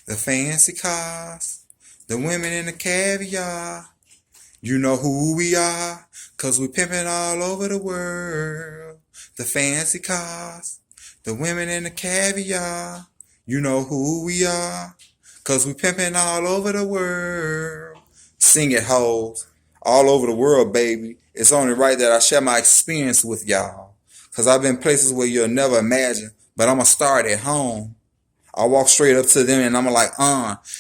The fancy cars, the women in the caviar. You know who we are, 'cause we pimpin' all over the world. The fancy cars, the women in the caviar. You know who we are, 'cause we pimpin' all over the world. Sing it, hoes. All over the world, baby. It's only right that I share my experience with y'all. 'Cause I've been places where you'll never imagine, but I'ma start at home. I walk straight up to them and I'm like,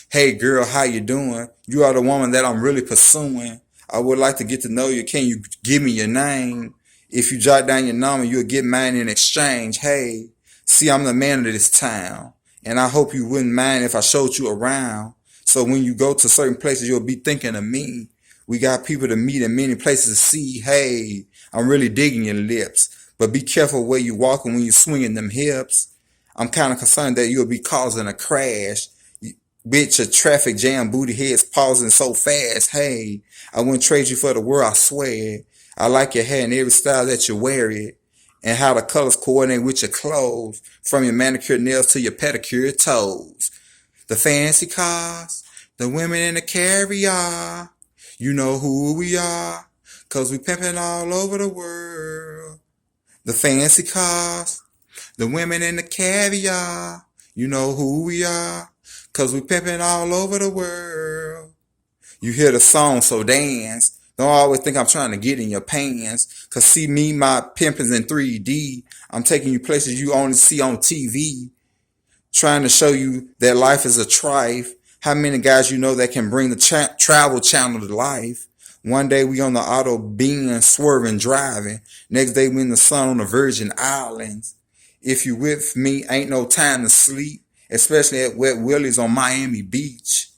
hey girl, how you doing? You are the woman that I'm really pursuing. I would like to get to know you. Can you give me your name? If you jot down your number, you'll get mine in exchange. Hey, see, I'm the man of this town. And I hope you wouldn't mind if I showed you around. So when you go to certain places, you'll be thinking of me. We got people to meet and many places to see. Hey, I'm really digging your lips. But be careful where you walking when you swinging them hips. I'm kind of concerned that you'll be causing a crash. Bitch, a traffic jam, booty heads pausing so fast. Hey, I wouldn't trade you for the world, I swear. I like your hair and every style that you wear it. And how the colors coordinate with your clothes. From your manicured nails to your pedicure toes. The fancy cars, the women in the caviar. You know who we are, 'cause we pimpin' all over the world. The fancy cars, the women in the caviar. You know who we are, 'cause we pimpin' all over the world. You hear the song, so dance. Don't always think I'm trying to get in your pants. 'Cause see me, my pimpin's in 3D. I'm taking you places you only see on TV. Trying to show you that life is a trife. How many guys you know that can bring the travel channel to life? One day we on the auto being swerving, driving. Next day we in the sun on the Virgin Islands. If you with me, ain't no time to sleep, especially at Wet Willie's on Miami Beach.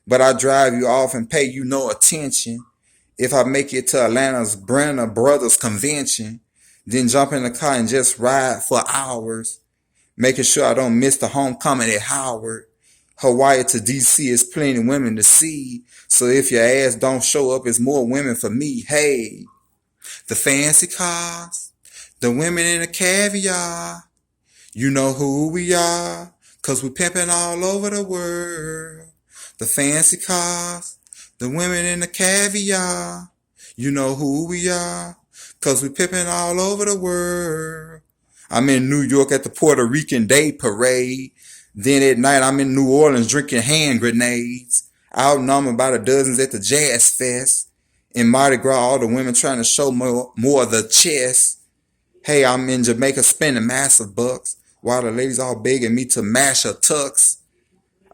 But I drive you off and pay you no attention. If I make it to Atlanta's Brenner Brothers Convention, then jump in the car and just ride for hours, making sure I don't miss the homecoming at Howard. Hawaii to DC is plenty women to see, so if your ass don't show up, it's more women for me. Hey, the fancy cars, the women in the caviar. You know who we are, 'cause we pimpin' all over the world. The fancy cars, the women in the caviar. You know who we are, 'cause we pimpin' all over the world. I'm in New York at the Puerto Rican Day Parade. Then at night I'm in New Orleans drinking hand grenades. Outnumbered by the dozens at the Jazz Fest. In Mardi Gras, all the women trying to show more of the chest. Hey, I'm in Jamaica spending massive bucks, while the ladies all begging me to mash her tux.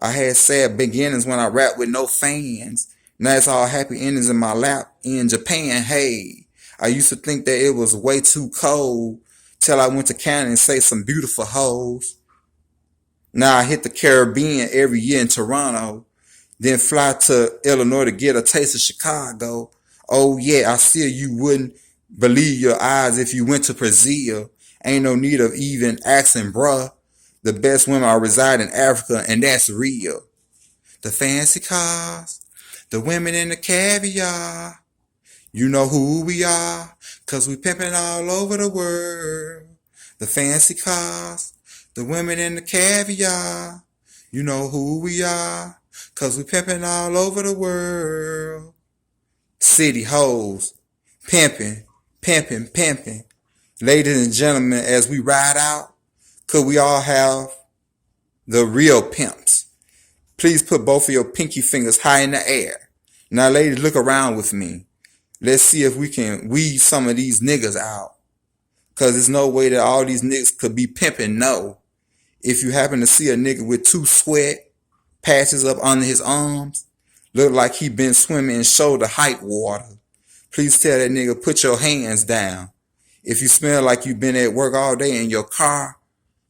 I had sad beginnings when I rapped with no fans. Now it's all happy endings in my lap in Japan. Hey, I used to think that it was way too cold till I went to Canada and say some beautiful hoes. Now I hit the Caribbean every year in Toronto, then fly to Illinois to get a taste of Chicago. Oh yeah, I still you wouldn't believe your eyes if you went to Brazil. Ain't no need of even asking, bruh. The best women are reside in Africa, and that's real. The fancy cars, the women in the caviar. You know who we are, 'cause we pimpin' all over the world. The fancy cars, the women in the caviar. You know who we are, 'cause we pimpin' all over the world. City hoes, pimpin', pimpin', pimpin'. Ladies and gentlemen, as we ride out, could we all have the real pimps? Please put both of your pinky fingers high in the air. Now ladies, look around with me. Let's see if we can weed some of these niggas out. 'Cause there's no way that all these niggas could be pimping, no. If you happen to see a nigga with two sweat patches up under his arms, look like he been swimming in shoulder height water, please tell that nigga put your hands down. If you smell like you've been at work all day in your car,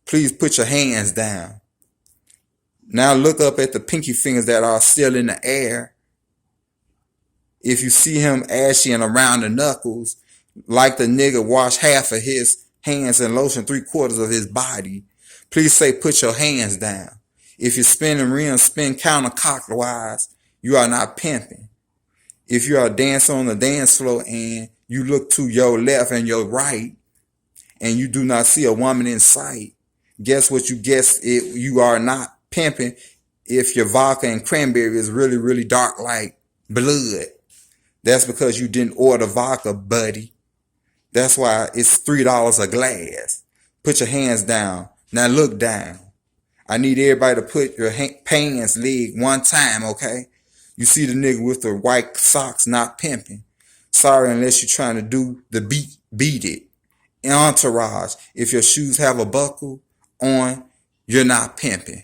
please put your hands down. Now look up at the pinky fingers that are still in the air. If you see him ashy and around the knuckles, like the nigga wash half of his hands and lotion 3/4 of his body, please say put your hands down. If you're spinning rims, spin counterclockwise. You are not pimping. If you are dancing on the dance floor and you look to your left and your right and you do not see a woman in sight, guess what you guessed it, you are not pimping. if your vodka and cranberry is really, really dark like blood, that's because you didn't order vodka, buddy. That's why it's $3 a glass. Put your hands down. Now look down. I need everybody to put your pants leg one time, okay? You see the nigga with the white socks not pimping. Sorry unless you're trying to do the beat it. Entourage, if your shoes have a buckle on, you're not pimping.